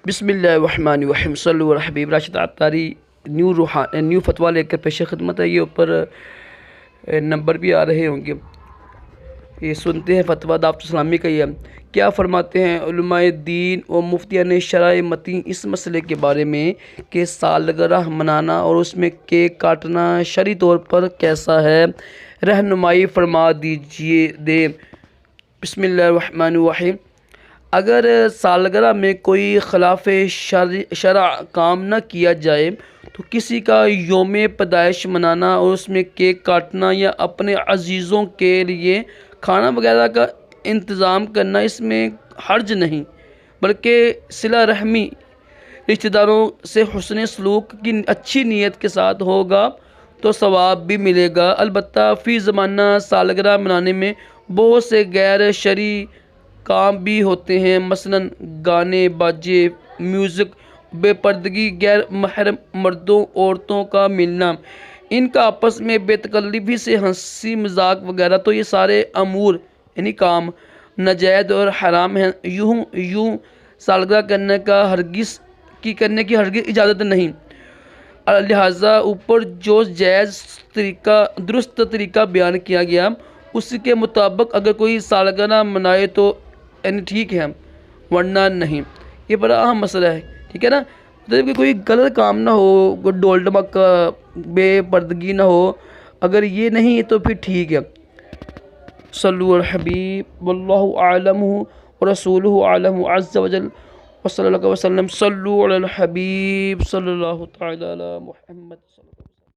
بسم اللہ الرحمن الرحیم صلو علی حبیب راشد عطاری نیو فتویٰ لے کر پیش خدمت ہے۔ یہ اوپر نمبر بھی آ رہے ہوں گے، یہ سنتے ہیں۔ فتویٰ دعوت اسلامی کا یہ کیا فرماتے ہیں علماء دین و مفتیان شرع متین اس مسئلے کے بارے میں کہ سالگرہ منانا اور اس میں کیک کاٹنا شرعی طور پر کیسا ہے؟ رہنمائی فرما دیجیے دیں۔ بسم اللہ الرحمن الرحیم۔ اگر سالگرہ میں کوئی خلاف شرع کام نہ کیا جائے تو کسی کا یوم پیدائش منانا اور اس میں کیک کاٹنا یا اپنے عزیزوں کے لیے کھانا وغیرہ کا انتظام کرنا اس میں حرج نہیں، بلکہ صلہ رحمی رشتہ داروں سے حسن سلوک کی اچھی نیت کے ساتھ ہوگا تو ثواب بھی ملے گا۔ البتہ فی زمانہ سالگرہ منانے میں بہت سے غیر شرعی کام بھی ہوتے ہیں، مثلاً گانے باجے، میوزک، بے پردگی، غیر محرم مردوں عورتوں کا ملنا، ان کا آپس میں بے تکلفی سے ہنسی مذاق وغیرہ، تو یہ سارے امور یعنی کام ناجائز اور حرام ہیں۔ یوں سالگرہ کرنے کی ہرگز اجازت نہیں۔ لہٰذا اوپر جو جائز طریقہ درست طریقہ بیان کیا گیا اس کے مطابق اگر کوئی سالگرہ منائے تو یعنی ٹھیک ہے، ورنہ نہیں۔ یہ بڑا اہم مسئلہ ہے، ٹھیک ہے نا؟ مطلب کہ کوئی غلط کام نہ ہو، کوئی ڈول ڈمکا بے پردگی نہ ہو، اگر یہ نہیں تو پھر ٹھیک ہے۔ صلو علی الحبیب واللہ اعلم ورسولہ اعلم عز وجل وصلی اللہ وسلم۔ صلو علی الحبیب صلی اللہ تعالی علی محمد۔